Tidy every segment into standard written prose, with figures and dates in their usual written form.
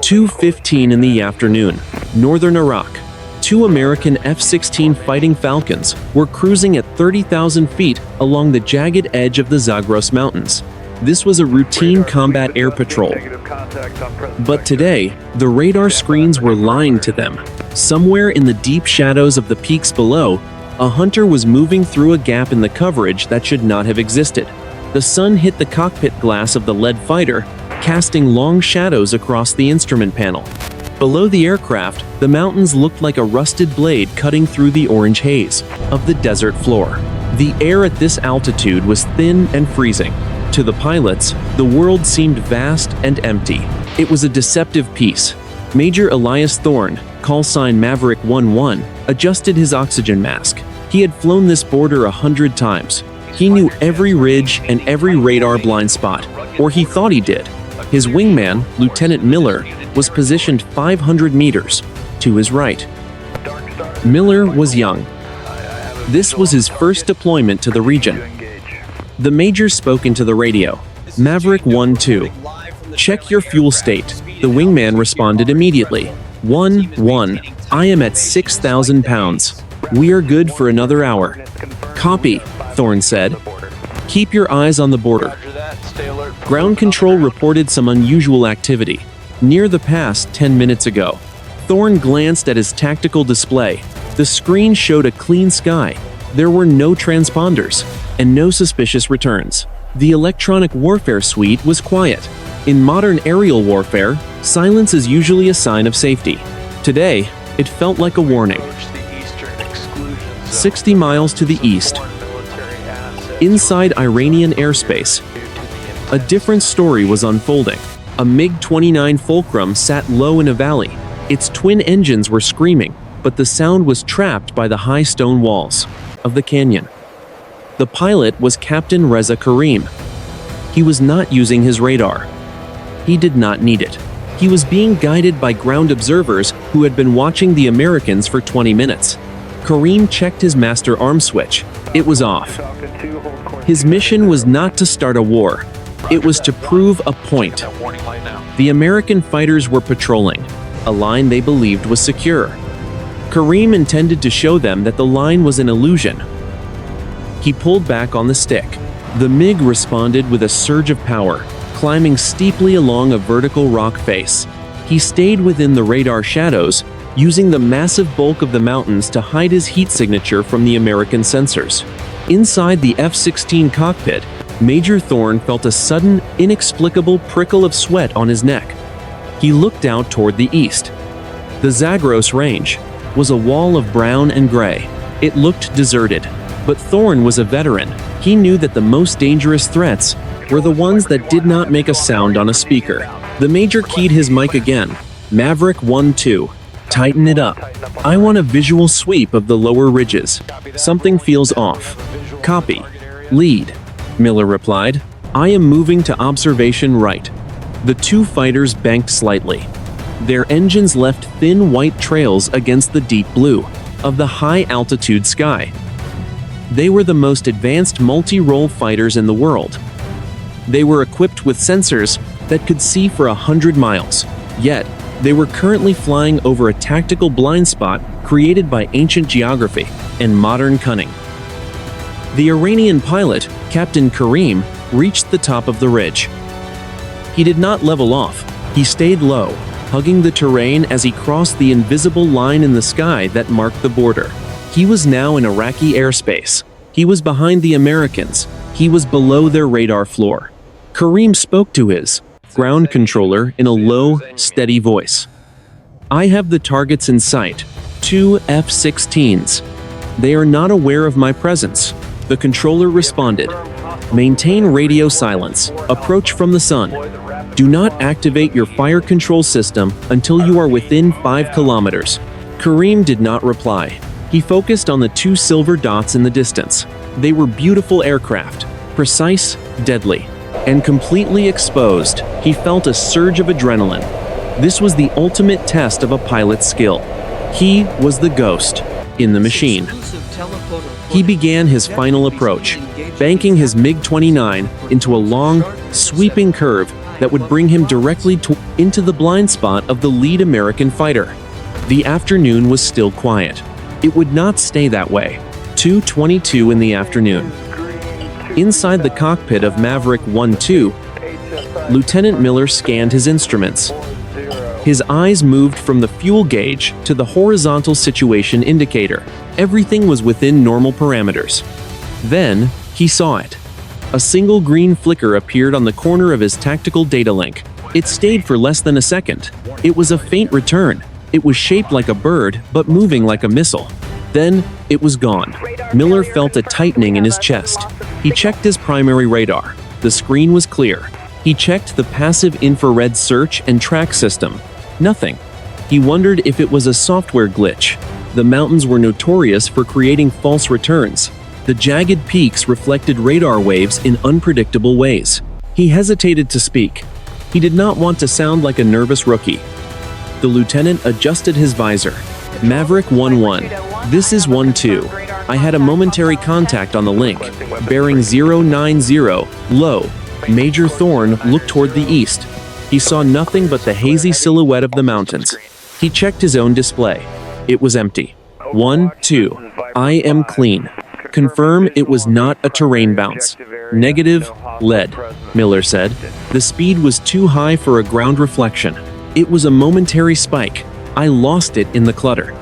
2:15 in the afternoon, northern Iraq. Two American F-16 Fighting Falcons were cruising at 30,000 feet along the jagged edge of the Zagros Mountains. This was a routine combat air patrol. But today, the radar screens were lying to them. Somewhere in the deep shadows of the peaks below, a hunter was moving through a gap in the coverage that should not have existed. The sun hit the cockpit glass of the lead fighter, casting long shadows across the instrument panel. Below the aircraft, the mountains looked like a rusted blade cutting through the orange haze of the desert floor. The air at this altitude was thin and freezing. To the pilots, the world seemed vast and empty. It was a deceptive piece. Major Elias Thorne, call sign Maverick 11, adjusted his oxygen mask. He had flown this border 100 times. He knew every ridge and every radar blind spot, or he thought he did. His wingman, Lieutenant Miller, was positioned 500 meters to his right. Miller was young. This was his first deployment to the region. The major spoke into the radio. Maverick 1-2. Check your fuel state. The wingman responded immediately. 1-1. I am at 6,000 pounds. We are good for another hour. Copy, Thorne said. Keep your eyes on the border. Ground control reported some unusual activity near the pass 10 minutes ago. Thorne glanced at his tactical display. The screen showed a clean sky. There were no transponders and no suspicious returns. The electronic warfare suite was quiet. In modern aerial warfare, silence is usually a sign of safety. Today, it felt like a warning. 60 miles to the east, inside Iranian airspace, a different story was unfolding. A MiG-29 Fulcrum sat low in a valley. Its twin engines were screaming, but the sound was trapped by the high stone walls of the canyon. The pilot was Captain Reza Karim. He was not using his radar. He did not need it. He was being guided by ground observers who had been watching the Americans for 20 minutes. Karim checked his master arm switch. It was off. His mission was not to start a war. It was to prove a point. The American fighters were patrolling a line they believed was secure. Karim intended to show them that the line was an illusion. He pulled back on the stick. The MiG responded with a surge of power, climbing steeply along a vertical rock face. He stayed within the radar shadows, using the massive bulk of the mountains to hide his heat signature from the American sensors. Inside the F-16 cockpit, Major Thorne felt a sudden, inexplicable prickle of sweat on his neck. He looked out toward the east. The Zagros Range was a wall of brown and gray. It looked deserted, but Thorne was a veteran. He knew that the most dangerous threats were the ones that did not make a sound on a speaker. The major keyed his mic again. Maverick 1-2. Tighten it up. I want a visual sweep of the lower ridges. Something feels off. Copy. Lead. Miller replied. I am moving to observation right. The two fighters banked slightly. Their engines left thin white trails against the deep blue of the high-altitude sky. They were the most advanced multi-role fighters in the world. They were equipped with sensors that could see for 100 miles. Yet, they were currently flying over a tactical blind spot created by ancient geography and modern cunning. The Iranian pilot, Captain Karim, reached the top of the ridge. He did not level off. He stayed low, hugging the terrain as he crossed the invisible line in the sky that marked the border. He was now in Iraqi airspace. He was behind the Americans. He was below their radar floor. Karim spoke to his ground controller in a low, steady voice. I have the targets in sight. 2 F-16s. They are not aware of my presence. The controller responded. Maintain radio silence. Approach from the sun. Do not activate your fire control system until you are within 5 kilometers. Karim did not reply. He focused on the 2 silver dots in the distance. They were beautiful aircraft, precise, deadly, and completely exposed. He felt a surge of adrenaline. This was the ultimate test of a pilot's skill. He was the ghost in the machine. He began his final approach, banking his MiG-29 into a long, sweeping curve that would bring him directly to into the blind spot of the lead American fighter. The afternoon was still quiet. It would not stay that way. 2:22 in the afternoon. Inside the cockpit of Maverick 1-2, Lieutenant Miller scanned his instruments. His eyes moved from the fuel gauge to the horizontal situation indicator. Everything was within normal parameters. Then, he saw it. A single green flicker appeared on the corner of his tactical data link. It stayed for less than a second. It was a faint return. It was shaped like a bird, but moving like a missile. Then, it was gone. Miller felt a tightening in his chest. He checked his primary radar. The screen was clear. He checked the passive infrared search and track system. Nothing. He wondered if it was a software glitch. The mountains were notorious for creating false returns. The jagged peaks reflected radar waves in unpredictable ways. He hesitated to speak. He did not want to sound like a nervous rookie. The lieutenant adjusted his visor. Maverick 1-1. This is 1-2. I had a momentary contact on the link. Bearing 090, low. Major Thorne looked toward the east. He saw nothing but the hazy silhouette of the mountains. He checked his own display. It was empty. 1-2. I am clean. Confirm it was not a terrain bounce. Negative, lead, Miller said. The speed was too high for a ground reflection. It was a momentary spike. I lost it in the clutter.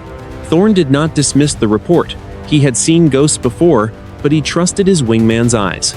Thorne did not dismiss the report. He had seen ghosts before, but he trusted his wingman's eyes.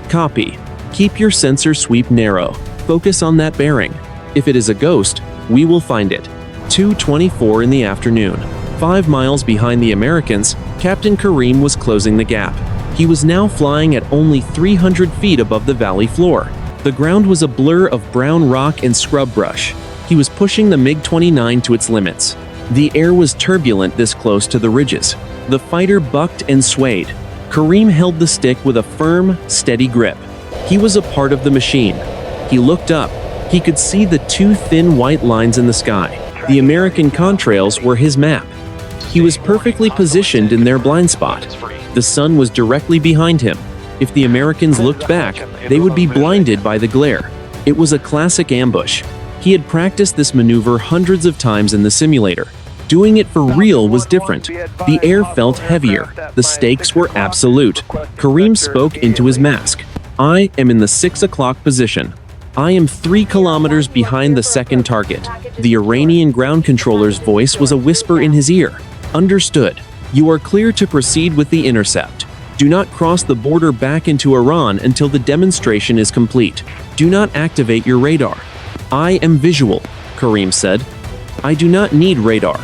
Copy. Keep your sensor sweep narrow. Focus on that bearing. If it is a ghost, we will find it. 2:24 in the afternoon. 5 miles behind the Americans, Captain Kareem was closing the gap. He was now flying at only 300 feet above the valley floor. The ground was a blur of brown rock and scrub brush. He was pushing the MiG-29 to its limits. The air was turbulent this close to the ridges. The fighter bucked and swayed. Kareem held the stick with a firm, steady grip. He was a part of the machine. He looked up. He could see the 2 thin white lines in the sky. The American contrails were his map. He was perfectly positioned in their blind spot. The sun was directly behind him. If the Americans looked back, they would be blinded by the glare. It was a classic ambush. He had practiced this maneuver hundreds of times in the simulator. Doing it for real was different. The air felt heavier. The stakes were absolute. Kareem spoke into his mask. I am in the 6 o'clock position. I am 3 kilometers behind the second target. The Iranian ground controller's voice was a whisper in his ear. Understood. You are clear to proceed with the intercept. Do not cross the border back into Iran until the demonstration is complete. Do not activate your radar. I am visual, Kareem said. I do not need radar.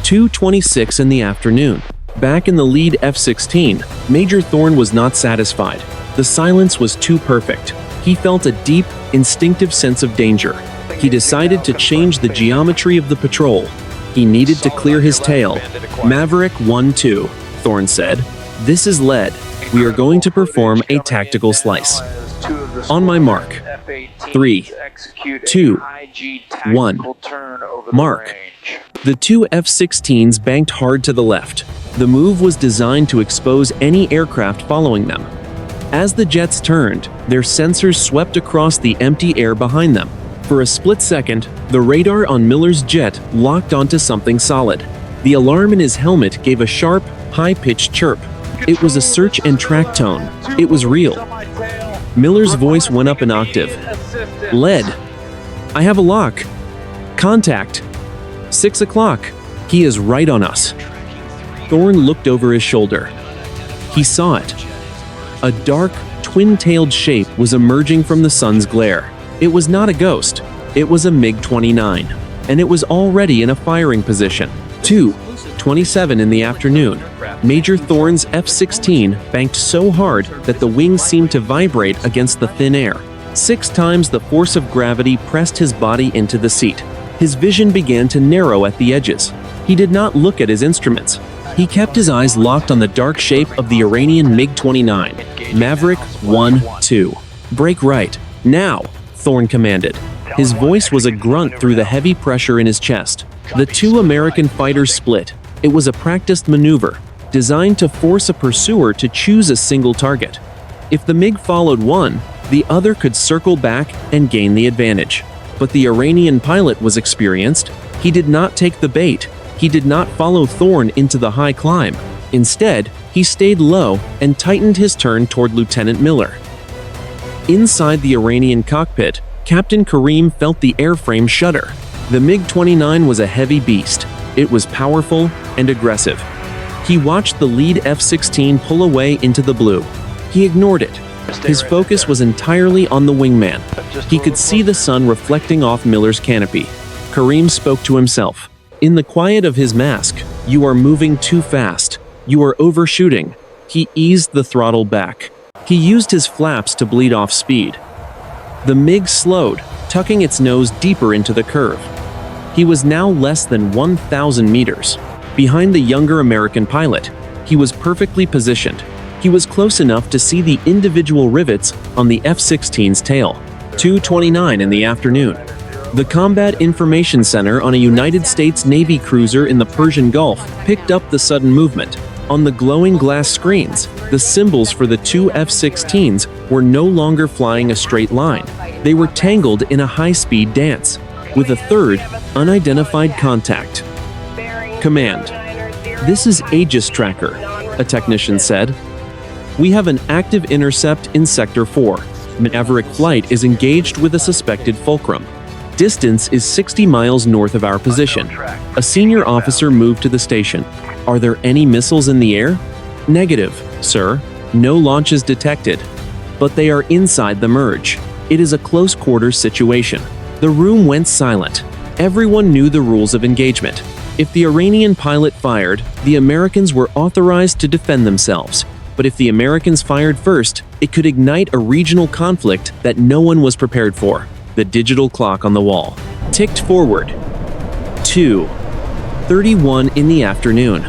2:26 in the afternoon. Back in the lead F-16, Major Thorne was not satisfied. The silence was too perfect. He felt a deep, instinctive sense of danger. He decided to change the geometry of the patrol. He needed to clear his tail. Maverick 1-2, Thorne said. This is lead. We are going to perform a tactical slice. On my mark. 3, 2, 1. Mark. The 2 F-16s banked hard to the left. The move was designed to expose any aircraft following them. As the jets turned, their sensors swept across the empty air behind them. For a split second, the radar on Miller's jet locked onto something solid. The alarm in his helmet gave a sharp, high-pitched chirp. It was a search and track tone. It was real. Miller's voice went up an octave. Lead. I have a lock. Contact. 6 o'clock. He is right on us. Thorne looked over his shoulder. He saw it. A dark, twin-tailed shape was emerging from the sun's glare. It was not a ghost. It was a MiG-29, and it was already in a firing position. 2:27 in the afternoon. Major Thorne's F-16 banked so hard that the wings seemed to vibrate against the thin air. 6 times the force of gravity pressed his body into the seat. His vision began to narrow at the edges. He did not look at his instruments. He kept his eyes locked on the dark shape of the Iranian MiG-29. Maverick 1-2. Break right. Now, Thorne commanded. His voice was a grunt through the heavy pressure in his chest. The 2 American fighters split. It was a practiced maneuver, designed to force a pursuer to choose a single target. If the MiG followed one, the other could circle back and gain the advantage. But the Iranian pilot was experienced. He did not take the bait. He did not follow Thorne into the high climb. Instead, he stayed low and tightened his turn toward Lieutenant Miller. Inside the Iranian cockpit, Captain Karim felt the airframe shudder. The MiG-29 was a heavy beast. It was powerful and aggressive. He watched the lead F-16 pull away into the blue. He ignored it. His focus was entirely on the wingman. He could see the sun reflecting off Miller's canopy. Karim spoke to himself. In the quiet of his mask, "You are moving too fast. You are overshooting." He eased the throttle back. He used his flaps to bleed off speed. The MiG slowed, tucking its nose deeper into the curve. He was now less than 1,000 meters. Behind the younger American pilot, he was perfectly positioned. He was close enough to see the individual rivets on the F-16's tail. 2:29 in the afternoon. The Combat Information Center on a United States Navy cruiser in the Persian Gulf picked up the sudden movement. On the glowing glass screens, the symbols for the two F-16s were no longer flying a straight line. They were tangled in a high-speed dance, with a third, unidentified contact. Command. "This is Aegis Tracker," a technician said. "We have an active intercept in Sector 4. Maverick flight is engaged with a suspected fulcrum. Distance is 60 miles north of our position." A senior officer moved to the station. "Are there any missiles in the air?" "Negative, sir. No launches detected. But they are inside the merge. It is a close-quarters situation." The room went silent. Everyone knew the rules of engagement. If the Iranian pilot fired, the Americans were authorized to defend themselves. But if the Americans fired first, it could ignite a regional conflict that no one was prepared for. The digital clock on the wall ticked forward. 2:31 in the afternoon.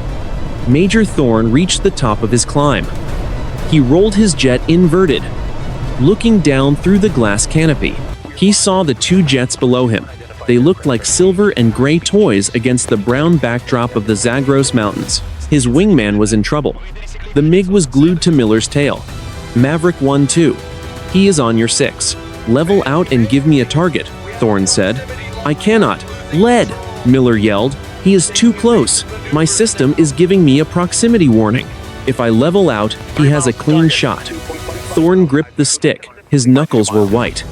Major Thorne reached the top of his climb. He rolled his jet inverted. Looking down through the glass canopy, he saw the two jets below him. They looked like silver and gray toys against the brown backdrop of the Zagros Mountains. His wingman was in trouble. The MiG was glued to Miller's tail. "Maverick 1-2. He is on your 6. Level out and give me a target," Thorne said. "I cannot. Lead!" Miller yelled. "He is too close. My system is giving me a proximity warning. If I level out, he has a clean shot." Thorne gripped the stick. His knuckles were white.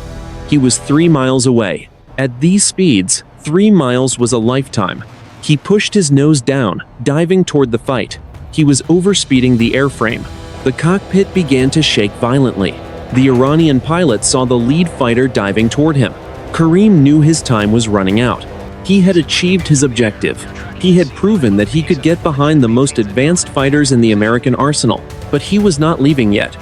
He was 3 miles away. At these speeds, 3 miles was a lifetime. He pushed his nose down, diving toward the fight. He was overspeeding the airframe. The cockpit began to shake violently. The Iranian pilot saw the lead fighter diving toward him. Karim knew his time was running out. He had achieved his objective. He had proven that he could get behind the most advanced fighters in the American arsenal, but he was not leaving yet.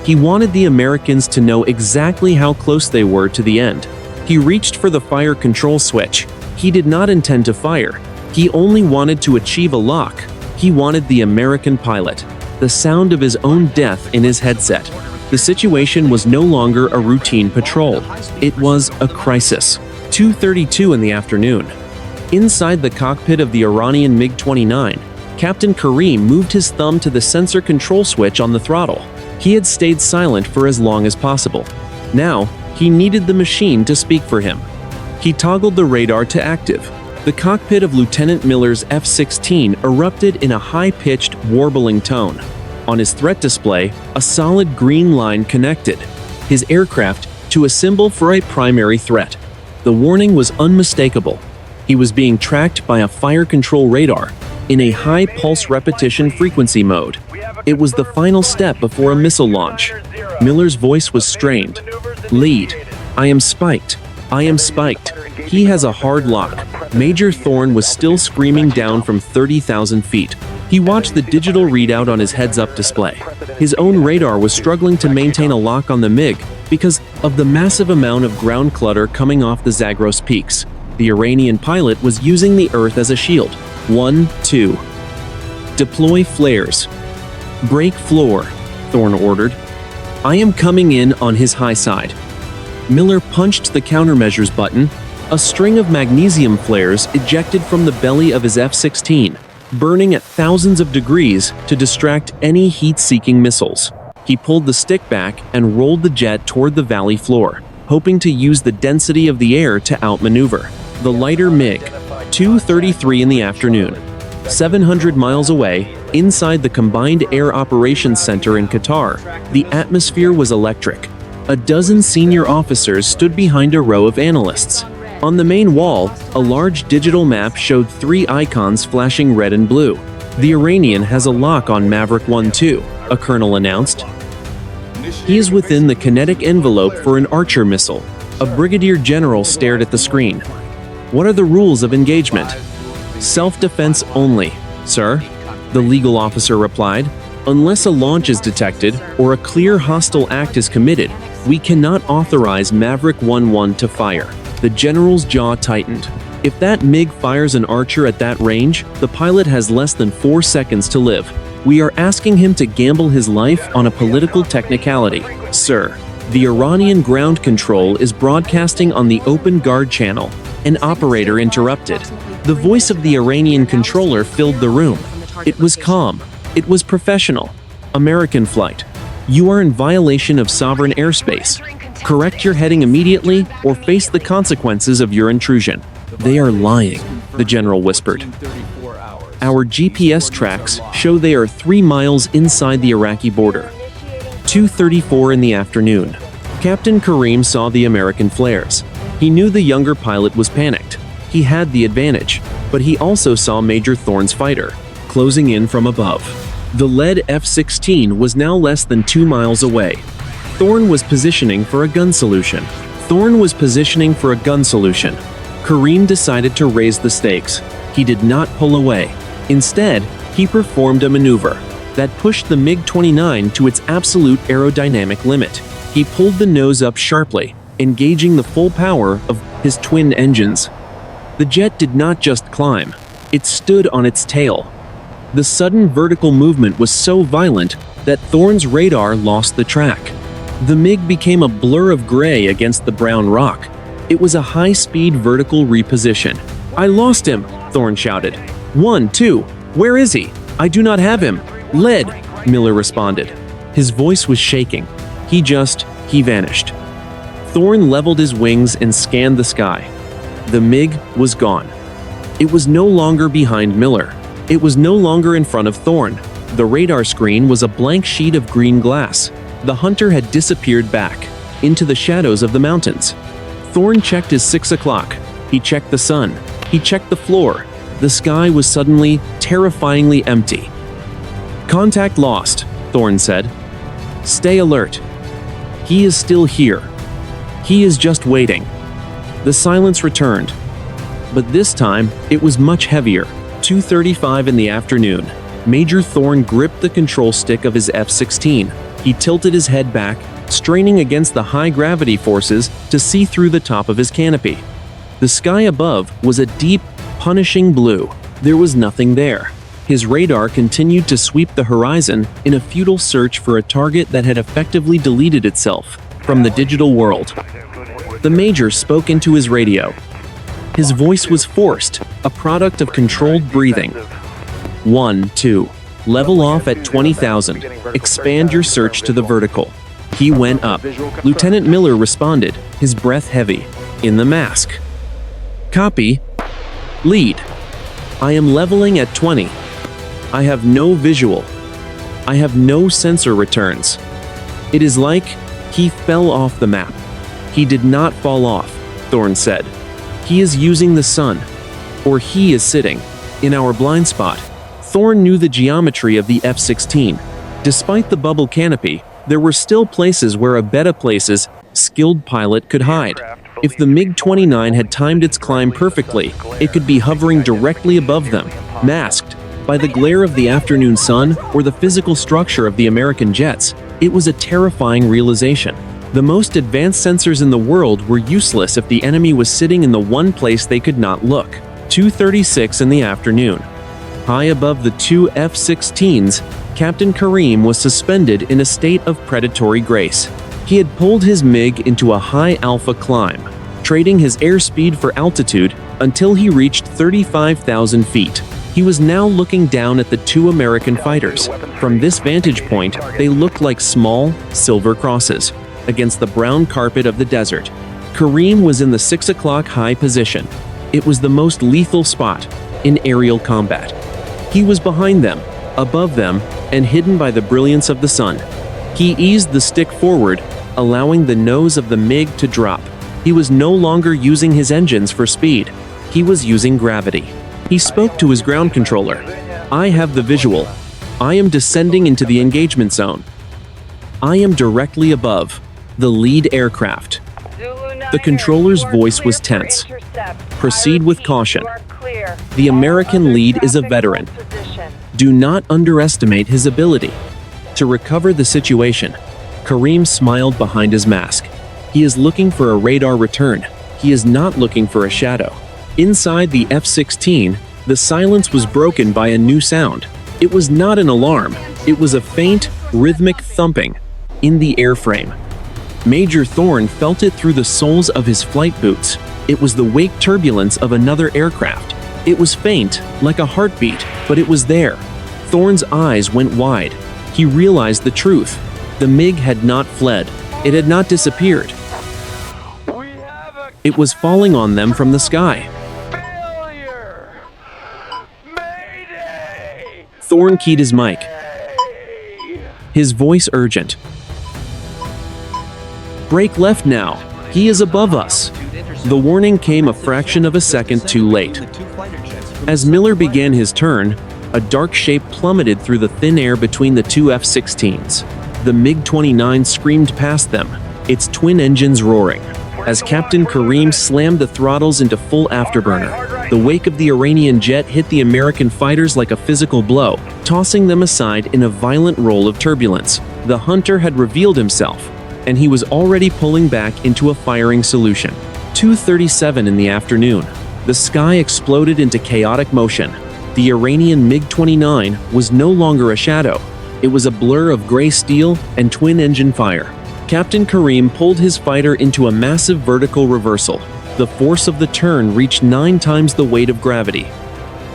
He wanted the Americans to know exactly how close they were to the end. He reached for the fire control switch. He did not intend to fire. He only wanted to achieve a lock. He wanted the American pilot, the sound of his own death in his headset. The situation was no longer a routine patrol. It was a crisis. 2:32 in the afternoon. Inside the cockpit of the Iranian MiG-29, Captain Karim moved his thumb to the sensor control switch on the throttle. He had stayed silent for as long as possible. Now, he needed the machine to speak for him. He toggled the radar to active. The cockpit of Lieutenant Miller's F-16 erupted in a high-pitched, warbling tone. On his threat display, a solid green line connected his aircraft to a symbol for a primary threat. The warning was unmistakable. He was being tracked by a fire control radar in a high-pulse repetition frequency mode. It was the final step before a missile launch. Miller's voice was strained. "Lead. I am spiked. I am spiked. He has a hard lock." Major Thorne was still screaming down from 30,000 feet. He watched the digital readout on his heads-up display. His own radar was struggling to maintain a lock on the MiG because of the massive amount of ground clutter coming off the Zagros peaks. The Iranian pilot was using the Earth as a shield. 1-2. "Deploy flares. Break floor," Thorne ordered. "I am coming in on his high side." Miller punched the countermeasures button. A string of magnesium flares ejected from the belly of his F-16, burning at thousands of degrees to distract any heat-seeking missiles. He pulled the stick back and rolled the jet toward the valley floor. hoping to use the density of the air to outmaneuver. The lighter MiG, 2:33 in the afternoon. 700 miles away, inside the Combined Air Operations Center in Qatar, the atmosphere was electric. A dozen senior officers stood behind a row of analysts. On the main wall, a large digital map showed 3 icons flashing red and blue. The Iranian has a lock on Maverick 1-2, a colonel announced. He is within the kinetic envelope for an Archer missile. A brigadier general stared at the screen. What are the rules of engagement? Self-defense only, sir, the legal officer replied. Unless a launch is detected or a clear hostile act is committed, we cannot authorize Maverick 1-1 to fire. The general's jaw tightened. If that MiG fires an Archer at that range, the pilot has less than 4 seconds to live. We are asking him to gamble his life on a political technicality. Sir, the Iranian ground control is broadcasting on the Open Guard channel. An operator interrupted. The voice of the Iranian controller filled the room. It was calm. It was professional. American flight. You are in violation of sovereign airspace. Correct your heading immediately or face the consequences of your intrusion. They are lying, the general whispered. Our GPS tracks show they are 3 miles inside the Iraqi border. 2:34 in the afternoon. Captain Karim saw the American flares. He knew the younger pilot was panicked. He had the advantage, but he also saw Major Thorne's fighter, closing in from above. The lead F-16 was now less than 2 miles away. Thorne was positioning for a gun solution. Karim decided to raise the stakes. He did not pull away. Instead, he performed a maneuver that pushed the MiG-29 to its absolute aerodynamic limit. He pulled the nose up sharply, engaging the full power of his twin engines. The jet did not just climb, it stood on its tail. The sudden vertical movement was so violent that Thorne's radar lost the track. The MiG became a blur of gray against the brown rock. It was a high-speed vertical reposition. I lost him, Thorne shouted. 1-2, where is he? I do not have him. Lead, Miller responded. His voice was shaking. He vanished. Thorne leveled his wings and scanned the sky. The MiG was gone. It was no longer behind Miller. It was no longer in front of Thorne. The radar screen was a blank sheet of green glass. The hunter had disappeared back into the shadows of the mountains. Thorne checked his 6 o'clock. He checked the sun. He checked the floor. The sky was suddenly, terrifyingly empty. Contact lost, Thorne said. Stay alert. He is still here. He is just waiting. The silence returned. But this time, it was much heavier. 2:35 in the afternoon. Major Thorne gripped the control stick of his F-16. He tilted his head back, straining against the high gravity forces to see through the top of his canopy. The sky above was a deep, punishing blue. There was nothing there. His radar continued to sweep the horizon in a futile search for a target that had effectively deleted itself from the digital world. The Major spoke into his radio. His voice was forced, a product of controlled breathing. 1-2. Level off at 20,000. Expand your search to the vertical. He went up. Lieutenant Miller responded, his breath heavy. In the mask. Copy. Lead. I am leveling at 20. I have no visual. I have no sensor returns. It is like he fell off the map. He did not fall off, Thorne said. He is using the sun. Or he is sitting in our blind spot. Thorne knew the geometry of the F-16. Despite the bubble canopy, there were still places where a beta-place's skilled pilot could hide. If the MiG-29 had timed its climb perfectly, it could be hovering directly above them, masked by the glare of the afternoon sun or the physical structure of the American jets. It was a terrifying realization. The most advanced sensors in the world were useless if the enemy was sitting in the one place they could not look. 2:36 in the afternoon. High above the 2 F-16s, Captain Karim was suspended in a state of predatory grace. He had pulled his MiG into a high alpha climb, trading his airspeed for altitude until he reached 35,000 feet. He was now looking down at the 2 American fighters. From this vantage point, they looked like small, silver crosses. against the brown carpet of the desert. Kareem was in the 6 o'clock high position. It was the most lethal spot in aerial combat. He was behind them, above them, and hidden by the brilliance of the sun. He eased the stick forward, allowing the nose of the MiG to drop. He was no longer using his engines for speed. He was using gravity. He spoke to his ground controller. "I have the visual. I am descending into the engagement zone. I am directly above the lead aircraft." The controller's voice was tense. "Proceed with caution. The American lead is a veteran. Do not underestimate his ability." To recover the situation, Kareem smiled behind his mask. He is looking for a radar return. He is not looking for a shadow. Inside the F-16, the silence was broken by a new sound. It was not an alarm. It was a faint, rhythmic thumping in the airframe. Major Thorne felt it through the soles of his flight boots. It was the wake turbulence of another aircraft. It was faint, like a heartbeat, but it was there. Thorne's eyes went wide. He realized the truth. The MiG had not fled. It had not disappeared. It was falling on them from the sky. Thorne keyed his mic, his voice urgent. "Brake left now. He is above us." The warning came a fraction of a second too late. As Miller began his turn, a dark shape plummeted through the thin air between the two F-16s. The MiG-29 screamed past them, its twin engines roaring. As Captain Kareem slammed the throttles into full afterburner, the wake of the Iranian jet hit the American fighters like a physical blow, tossing them aside in a violent roll of turbulence. The hunter had revealed himself, and he was already pulling back into a firing solution. 2:37 in the afternoon. The sky exploded into chaotic motion. The Iranian MiG-29 was no longer a shadow. It was a blur of gray steel and twin-engine fire. Captain Kareem pulled his fighter into a massive vertical reversal. The force of the turn reached 9 times the weight of gravity.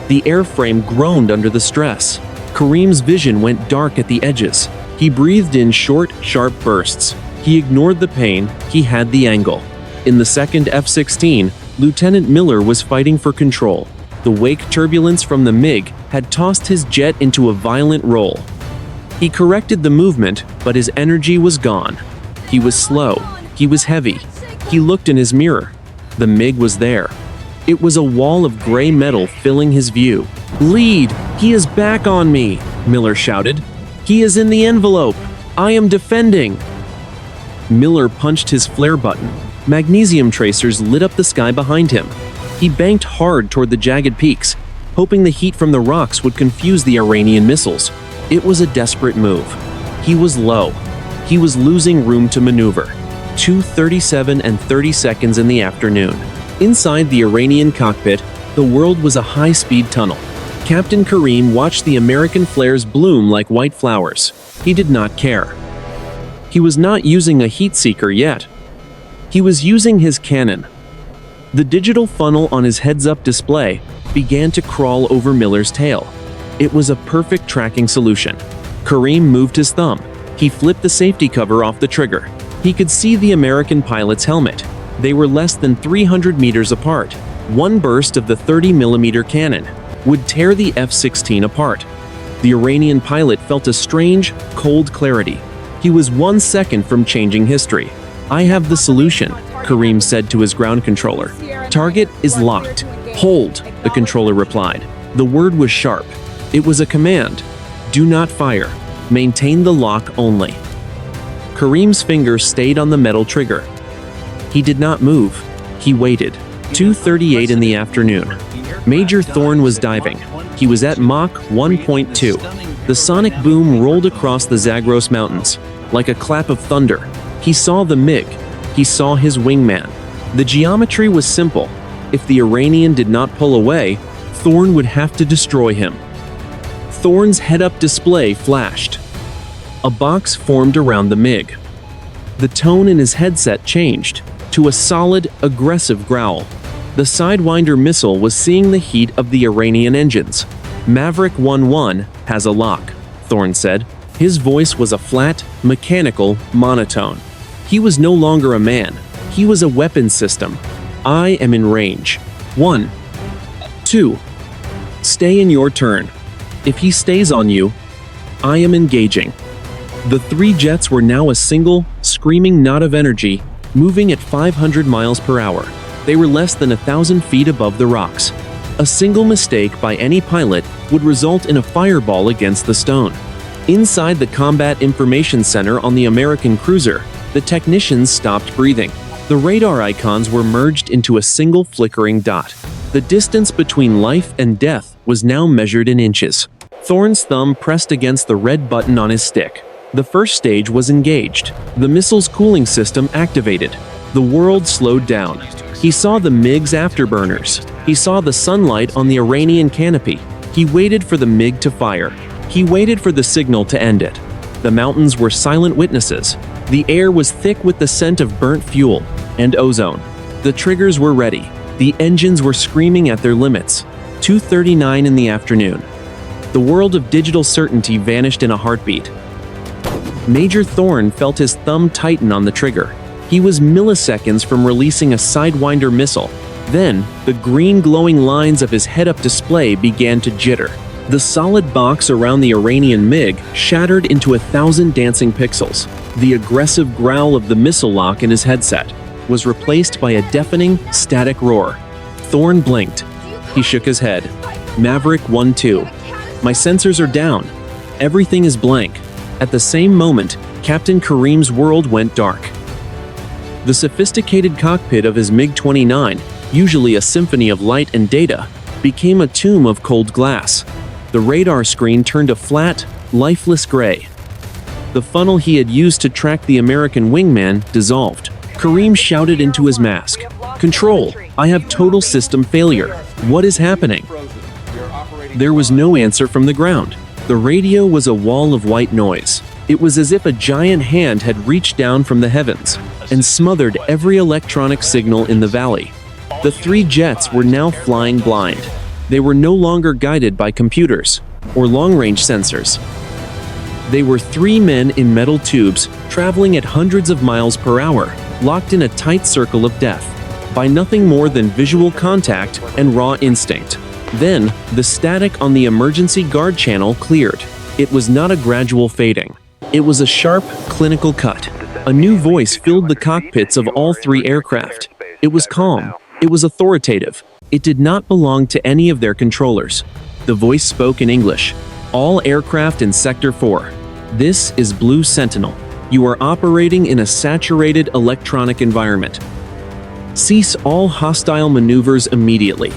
The airframe groaned under the stress. Kareem's vision went dark at the edges. He breathed in short, sharp bursts. He ignored the pain. He had the angle. In the second F-16, Lieutenant Miller was fighting for control. The wake turbulence from the MiG had tossed his jet into a violent roll. He corrected the movement, but his energy was gone. He was slow. He was heavy. He looked in his mirror. The MiG was there. It was a wall of gray metal filling his view. "Lead! He is back on me!" Miller shouted. "He is in the envelope! I am defending!" Miller punched his flare button. Magnesium tracers lit up the sky behind him. He banked hard toward the jagged peaks, hoping the heat from the rocks would confuse the Iranian missiles. It was a desperate move. He was low. He was losing room to maneuver. 2:37 and 30 seconds in the afternoon. Inside the Iranian cockpit, the world was a high-speed tunnel. Captain Kareem watched the American flares bloom like white flowers. He did not care. He was not using a heat seeker yet. He was using his cannon. The digital funnel on his heads-up display began to crawl over Miller's tail. It was a perfect tracking solution. Kareem moved his thumb. He flipped the safety cover off the trigger. He could see the American pilot's helmet. They were less than 300 meters apart. One burst of the 30mm cannon would tear the F-16 apart. The Iranian pilot felt a strange, cold clarity. He was 1 second from changing history. "I have the solution," Kareem said to his ground controller. "Target is locked. Hold," the controller replied. The word was sharp. It was a command. "Do not fire. Maintain the lock only." Kareem's finger stayed on the metal trigger. He did not move. He waited. 2:38 in the afternoon. Major Thorne was diving. He was at Mach 1.2. The sonic boom rolled across the Zagros Mountains like a clap of thunder. He saw the MiG. He saw his wingman. The geometry was simple. If the Iranian did not pull away, Thorne would have to destroy him. Thorne's head-up display flashed. A box formed around the MiG. The tone in his headset changed to a solid, aggressive growl. The Sidewinder missile was seeing the heat of the Iranian engines. "Maverick 1-1 has a lock," Thorne said. His voice was a flat, mechanical monotone. He was no longer a man. He was a weapons system. I am in range. 1. 2. Stay in your turn. If he stays on you, I am engaging. The three jets were now a single, screaming knot of energy, moving at 500 miles per hour. They were less than 1,000 feet above the rocks. A single mistake by any pilot would result in a fireball against the stone. Inside the Combat Information Center on the American cruiser, the technicians stopped breathing. The radar icons were merged into a single flickering dot. The distance between life and death was now measured in inches. Thorne's thumb pressed against the red button on his stick. The first stage was engaged. The missile's cooling system activated. The world slowed down. He saw the MiG's afterburners. He saw the sunlight on the Iranian canopy. He waited for the MiG to fire. He waited for the signal to end it. The mountains were silent witnesses. The air was thick with the scent of burnt fuel and ozone. The triggers were ready. The engines were screaming at their limits. 2:39 in the afternoon. The world of digital certainty vanished in a heartbeat. Major Thorne felt his thumb tighten on the trigger. He was milliseconds from releasing a Sidewinder missile. Then, the green glowing lines of his head-up display began to jitter. The solid box around the Iranian MiG shattered into 1,000 dancing pixels. The aggressive growl of the missile lock in his headset was replaced by a deafening, static roar. Thorne blinked. He shook his head. Maverick 1-2. My sensors are down. Everything is blank. At the same moment, Captain Kareem's world went dark. The sophisticated cockpit of his MiG-29, usually a symphony of light and data, became a tomb of cold glass. The radar screen turned a flat, lifeless gray. The funnel he had used to track the American wingman dissolved. Kareem shouted into his mask. "Control, I have total system failure. What is happening?" There was no answer from the ground. The radio was a wall of white noise. It was as if a giant hand had reached down from the heavens and smothered every electronic signal in the valley. The three jets were now flying blind. They were no longer guided by computers or long-range sensors. They were three men in metal tubes, traveling at hundreds of miles per hour, locked in a tight circle of death, by nothing more than visual contact and raw instinct. Then, the static on the emergency guard channel cleared. It was not a gradual fading. It was a sharp, clinical cut. A new voice filled the cockpits of all three aircraft. It was calm. It was authoritative. It did not belong to any of their controllers. The voice spoke in English. All aircraft in Sector 4. This is Blue Sentinel. You are operating in a saturated electronic environment. Cease all hostile maneuvers immediately.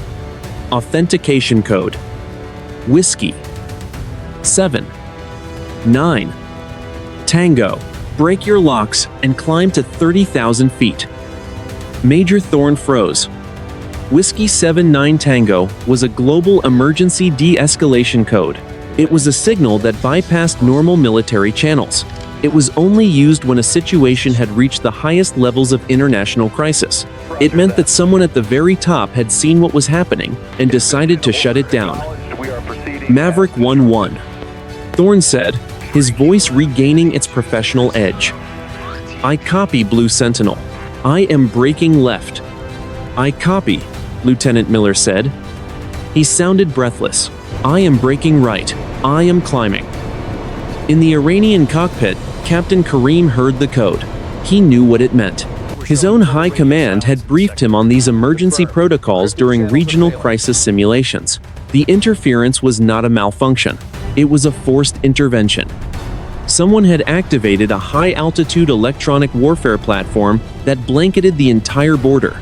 Authentication code. Whiskey. 7. 9. Tango. Break your locks and climb to 30,000 feet. Major Thorne froze. Whiskey 79 Tango was a global emergency de-escalation code. It was a signal that bypassed normal military channels. It was only used when a situation had reached the highest levels of international crisis. It meant that someone at the very top had seen what was happening and decided to shut it down. Maverick 1-1. Thorne said, his voice regaining its professional edge. I copy, Blue Sentinel. I am breaking left. I copy, Lieutenant Miller said. He sounded breathless. I am breaking right. I am climbing. In the Iranian cockpit, Captain Kareem heard the code. He knew what it meant. His own high command had briefed him on these emergency protocols during regional crisis simulations. The interference was not a malfunction. It was a forced intervention. Someone had activated a high-altitude electronic warfare platform that blanketed the entire border.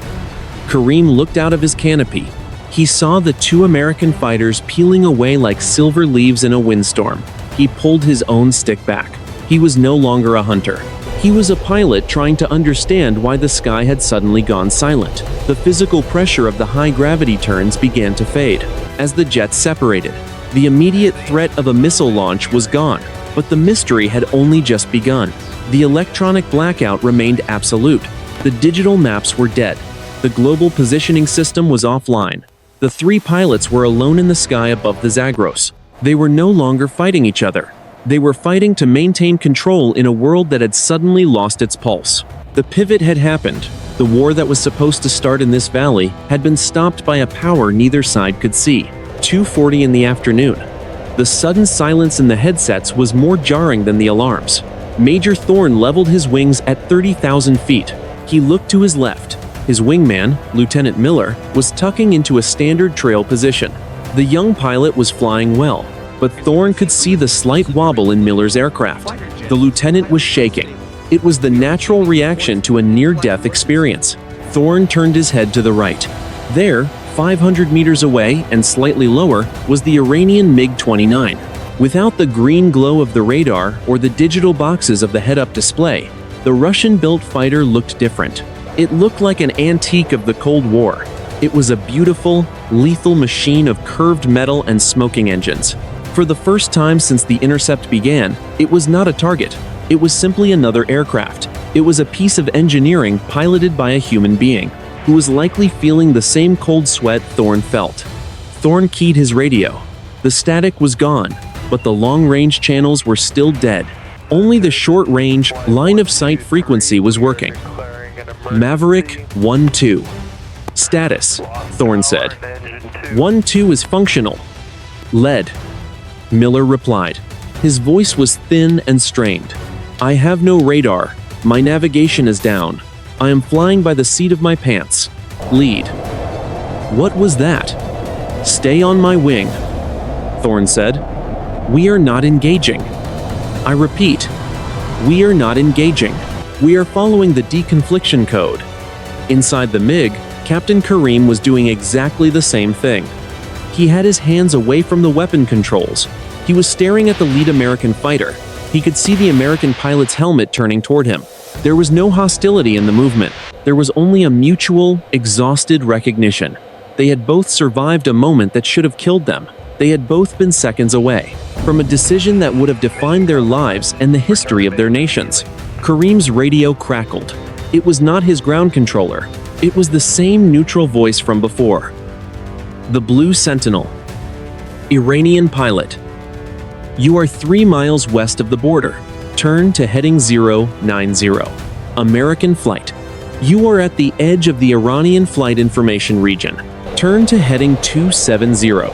Kareem looked out of his canopy. He saw the two American fighters peeling away like silver leaves in a windstorm. He pulled his own stick back. He was no longer a hunter. He was a pilot trying to understand why the sky had suddenly gone silent. The physical pressure of the high-gravity turns began to fade. As the jets separated, the immediate threat of a missile launch was gone, but the mystery had only just begun. The electronic blackout remained absolute. The digital maps were dead. The global positioning system was offline. The three pilots were alone in the sky above the Zagros. They were no longer fighting each other. They were fighting to maintain control in a world that had suddenly lost its pulse. The pivot had happened. The war that was supposed to start in this valley had been stopped by a power neither side could see. 2:40 in the afternoon. The sudden silence in the headsets was more jarring than the alarms. Major Thorne leveled his wings at 30,000 feet. He looked to his left. His wingman, Lieutenant Miller, was tucking into a standard trail position. The young pilot was flying well, but Thorne could see the slight wobble in Miller's aircraft. The lieutenant was shaking. It was the natural reaction to a near-death experience. Thorne turned his head to the right. There, 500 meters away and slightly lower, was the Iranian MiG-29. Without the green glow of the radar or the digital boxes of the head-up display, the Russian-built fighter looked different. It looked like an antique of the Cold War. It was a beautiful, lethal machine of curved metal and smoking engines. For the first time since the Intercept began, it was not a target. It was simply another aircraft. It was a piece of engineering piloted by a human being, who was likely feeling the same cold sweat Thorne felt. Thorne keyed his radio. The static was gone, but the long-range channels were still dead. Only the short-range, line-of-sight frequency was working. Maverick 1-2. Status, Thorne said. 1-2 is functional. Lead. Miller replied. His voice was thin and strained. I have no radar. My navigation is down. I am flying by the seat of my pants. Lead. What was that? Stay on my wing, Thorne said. We are not engaging. I repeat, we are not engaging. We are following the deconfliction code. Inside the MiG, Captain Karim was doing exactly the same thing. He had his hands away from the weapon controls. He was staring at the lead American fighter. He could see the American pilot's helmet turning toward him. There was no hostility in the movement. There was only a mutual, exhausted recognition. They had both survived a moment that should have killed them. They had both been seconds away from a decision that would have defined their lives and the history of their nations. Karim's radio crackled. It was not his ground controller. It was the same neutral voice from before. The Blue Sentinel. Iranian pilot. You are 3 miles west of the border. Turn to heading 090. American flight. You are at the edge of the Iranian flight information region. Turn to heading 270.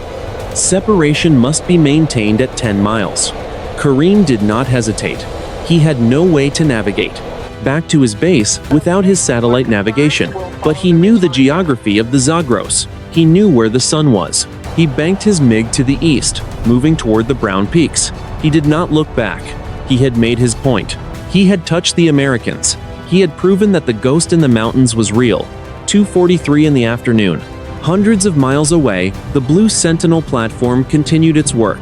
Separation must be maintained at 10 miles. Karim did not hesitate. He had no way to navigate back to his base without his satellite navigation, but he knew the geography of the Zagros. He knew where the sun was. He banked his MiG to the east, moving toward the brown peaks. He did not look back. He had made his point. He had touched the Americans. He had proven that the ghost in the mountains was real. 2:43 in the afternoon. Hundreds of miles away, the Blue Sentinel platform continued its work.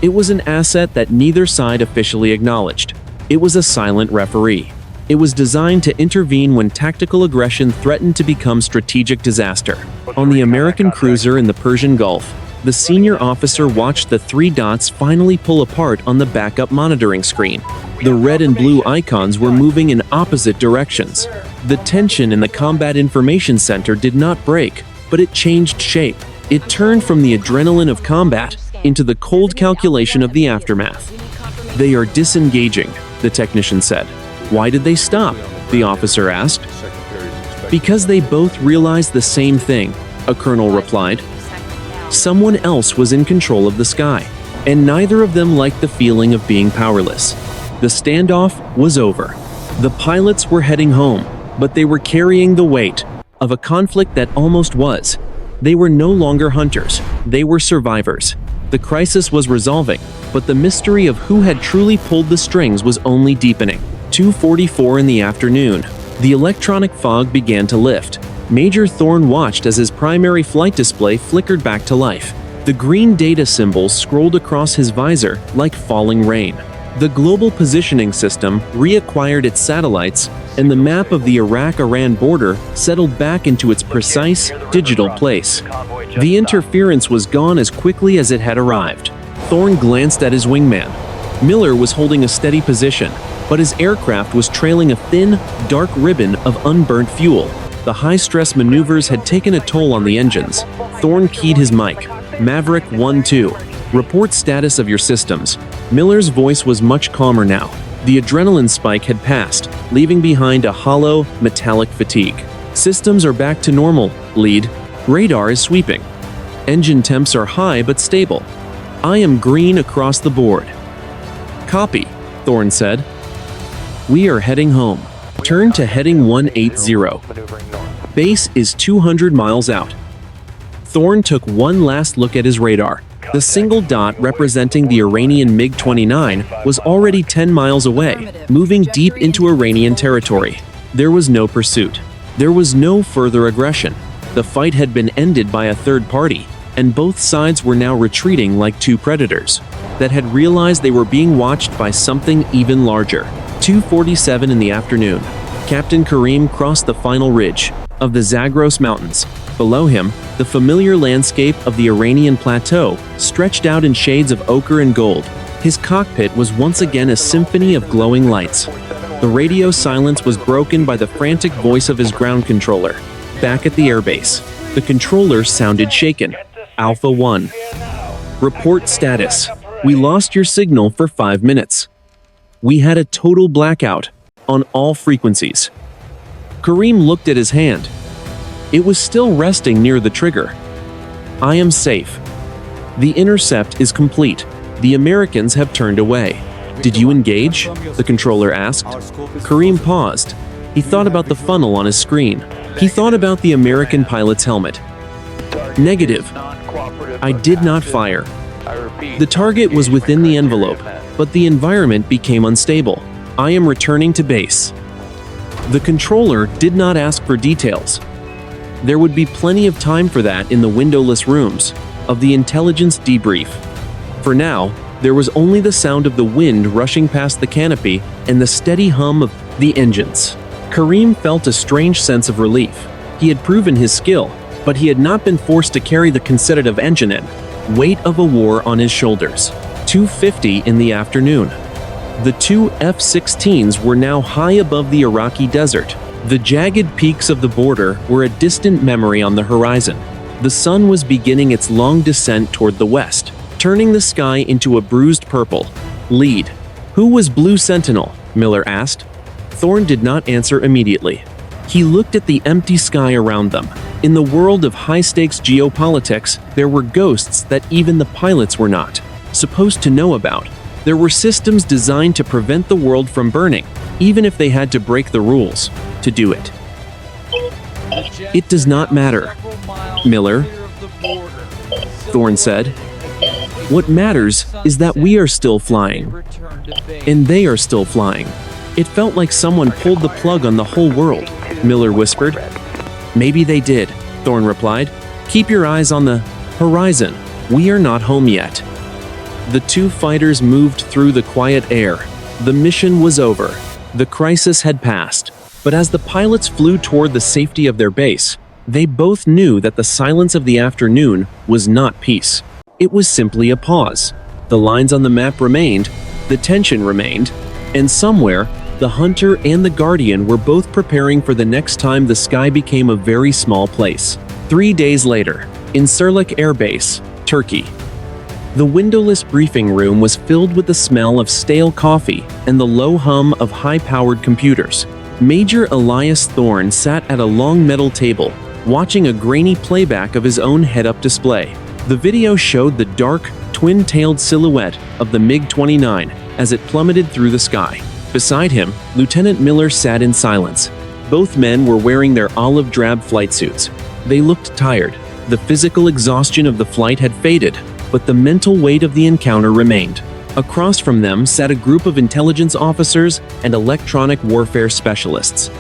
It was an asset that neither side officially acknowledged. It was a silent referee. It was designed to intervene when tactical aggression threatened to become strategic disaster. On the American cruiser in the Persian Gulf, the senior officer watched the 3 dots finally pull apart on the backup monitoring screen. The red and blue icons were moving in opposite directions. The tension in the Combat Information Center did not break, but it changed shape. It turned from the adrenaline of combat into the cold calculation of the aftermath. They are disengaging, the technician said. Why did they stop? The officer asked. Because they both realized the same thing, a colonel replied. Someone else was in control of the sky, and neither of them liked the feeling of being powerless. The standoff was over. The pilots were heading home, but they were carrying the weight of a conflict that almost was. They were no longer hunters, they were survivors. The crisis was resolving, but the mystery of who had truly pulled the strings was only deepening. 2:44 in the afternoon. The electronic fog began to lift. Major Thorne watched as his primary flight display flickered back to life. The green data symbols scrolled across his visor like falling rain. The global positioning system reacquired its satellites, and the map of the Iraq-Iran border settled back into its precise, digital place. The interference was gone as quickly as it had arrived. Thorne glanced at his wingman. Miller was holding a steady position, but his aircraft was trailing a thin, dark ribbon of unburnt fuel. The high-stress maneuvers had taken a toll on the engines. Thorne keyed his mic. Maverick 1-2. Report status of your systems. Miller's voice was much calmer now. The adrenaline spike had passed, leaving behind a hollow, metallic fatigue. Systems are back to normal, lead. Radar is sweeping. Engine temps are high but stable. I am green across the board. Copy, Thorne said. We are heading home. Turn to heading 180. Base is 200 miles out. Thorne took one last look at his radar. The single dot representing the Iranian MiG-29 was already 10 miles away, moving deep into Iranian territory. There was no pursuit. There was no further aggression. The fight had been ended by a third party, and both sides were now retreating like two predators that had realized they were being watched by something even larger. 2:47 in the afternoon. Captain Karim crossed the final ridge of the Zagros Mountains. Below him, the familiar landscape of the Iranian plateau stretched out in shades of ochre and gold. His cockpit was once again a symphony of glowing lights. The radio silence was broken by the frantic voice of his ground controller. Back at the airbase, the controller sounded shaken. Alpha 1. Report status. We lost your signal for 5 minutes. We had a total blackout on all frequencies. Karim looked at his hand. It was still resting near the trigger. I am safe. The intercept is complete. The Americans have turned away. Did you engage? The controller asked. Karim paused. He thought about the funnel on his screen. He thought about the American pilot's helmet. Negative. I did not fire. The target was within the envelope, but the environment became unstable. I am returning to base. The controller did not ask for details. There would be plenty of time for that in the windowless rooms of the intelligence debrief. For now, there was only the sound of the wind rushing past the canopy and the steady hum of the engines. Karim felt a strange sense of relief. He had proven his skill, but he had not been forced to carry the considerable engine in. Weight of a war on his shoulders. 2:50 in the afternoon. The two F-16s were now high above the Iraqi desert. The jagged peaks of the border were a distant memory on the horizon. The sun was beginning its long descent toward the west, turning the sky into a bruised purple. Lead. Who was Blue Sentinel? Miller asked. Thorne did not answer immediately. He looked at the empty sky around them. In the world of high-stakes geopolitics, there were ghosts that even the pilots were not supposed to know about. There were systems designed to prevent the world from burning, even if they had to break the rules to do it. It does not matter, Miller, Thorne said. What matters is that we are still flying, and they are still flying. It felt like someone pulled the plug on the whole world, Miller whispered. Maybe they did, Thorne replied. Keep your eyes on the horizon. We are not home yet. The two fighters moved through the quiet air. The mission was over. The crisis had passed. But as the pilots flew toward the safety of their base, they both knew that the silence of the afternoon was not peace. It was simply a pause. The lines on the map remained, the tension remained, and somewhere, the Hunter and the Guardian were both preparing for the next time the sky became a very small place. 3 days later, in Sirlik Air Base, Turkey. The windowless briefing room was filled with the smell of stale coffee and the low hum of high-powered computers. Major Elias Thorne sat at a long metal table, watching a grainy playback of his own head-up display. The video showed the dark, twin-tailed silhouette of the MiG-29 as it plummeted through the sky. Beside him, Lieutenant Miller sat in silence. Both men were wearing their olive-drab flight suits. They looked tired. The physical exhaustion of the flight had faded, but the mental weight of the encounter remained. Across from them sat a group of intelligence officers and electronic warfare specialists.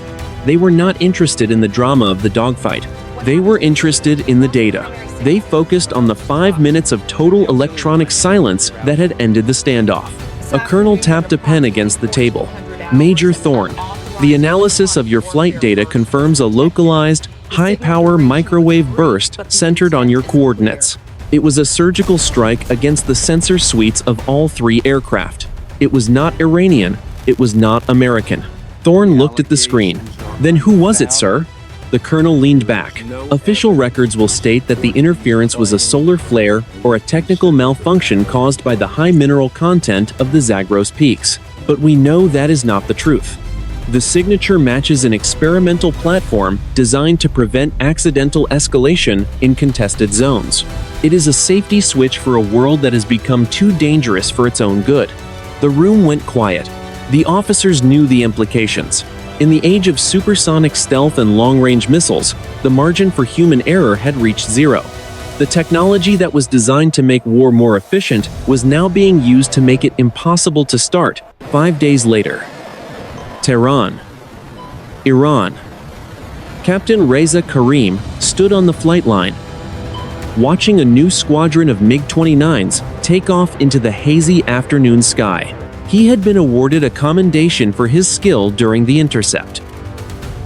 They were not interested in the drama of the dogfight. They were interested in the data. They focused on the 5 minutes of total electronic silence that had ended the standoff. A colonel tapped a pen against the table. Major Thorne, the analysis of your flight data confirms a localized, high-power microwave burst centered on your coordinates. It was a surgical strike against the sensor suites of all 3 aircraft. It was not Iranian. It was not American. Thorne looked at the screen. Then who was it, sir? The colonel leaned back. Official records will state that the interference was a solar flare or a technical malfunction caused by the high mineral content of the Zagros peaks. But we know that is not the truth. The signature matches an experimental platform designed to prevent accidental escalation in contested zones. It is a safety switch for a world that has become too dangerous for its own good. The room went quiet. The officers knew the implications. In the age of supersonic stealth and long-range missiles, the margin for human error had reached zero. The technology that was designed to make war more efficient was now being used to make it impossible to start. 5 days later. Tehran, Iran. Captain Reza Karim stood on the flight line, watching a new squadron of MiG-29s take off into the hazy afternoon sky. He had been awarded a commendation for his skill during the intercept.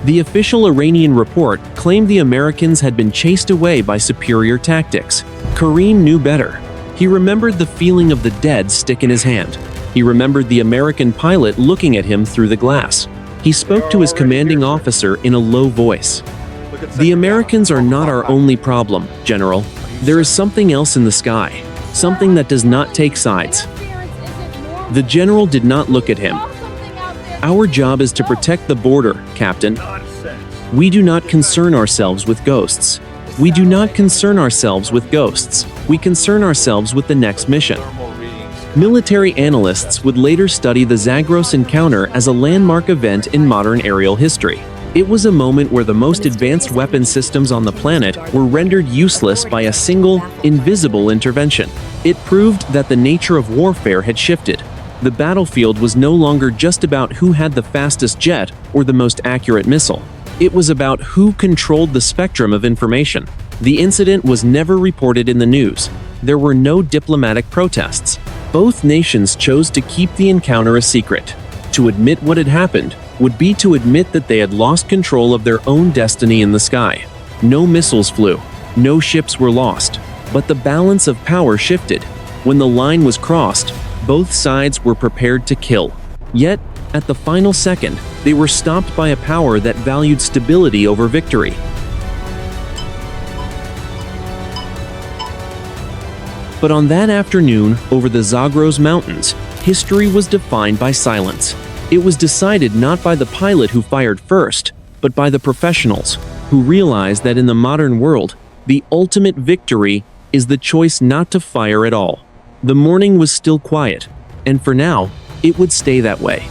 The official Iranian report claimed the Americans had been chased away by superior tactics. Karim knew better. He remembered the feeling of the dead stick in his hand. He remembered the American pilot looking at him through the glass. He spoke to his commanding officer in a low voice. "The Americans are not our only problem, General. There is something else in the sky, something that does not take sides." The general did not look at him. "Our job is to protect the border, Captain. We do not concern ourselves with ghosts. We do not concern ourselves with ghosts. We concern ourselves with the next mission." Military analysts would later study the Zagros encounter as a landmark event in modern aerial history. It was a moment where the most advanced weapon systems on the planet were rendered useless by a single, invisible intervention. It proved that the nature of warfare had shifted. The battlefield was no longer just about who had the fastest jet or the most accurate missile. It was about who controlled the spectrum of information. The incident was never reported in the news. There were no diplomatic protests. Both nations chose to keep the encounter a secret. To admit what had happened would be to admit that they had lost control of their own destiny in the sky. No missiles flew. No ships were lost. But the balance of power shifted. When the line was crossed, both sides were prepared to kill. Yet, at the final second, they were stopped by a power that valued stability over victory. But on that afternoon, over the Zagros Mountains, history was defined by silence. It was decided not by the pilot who fired first, but by the professionals, who realized that in the modern world, the ultimate victory is the choice not to fire at all. The morning was still quiet, and for now, it would stay that way.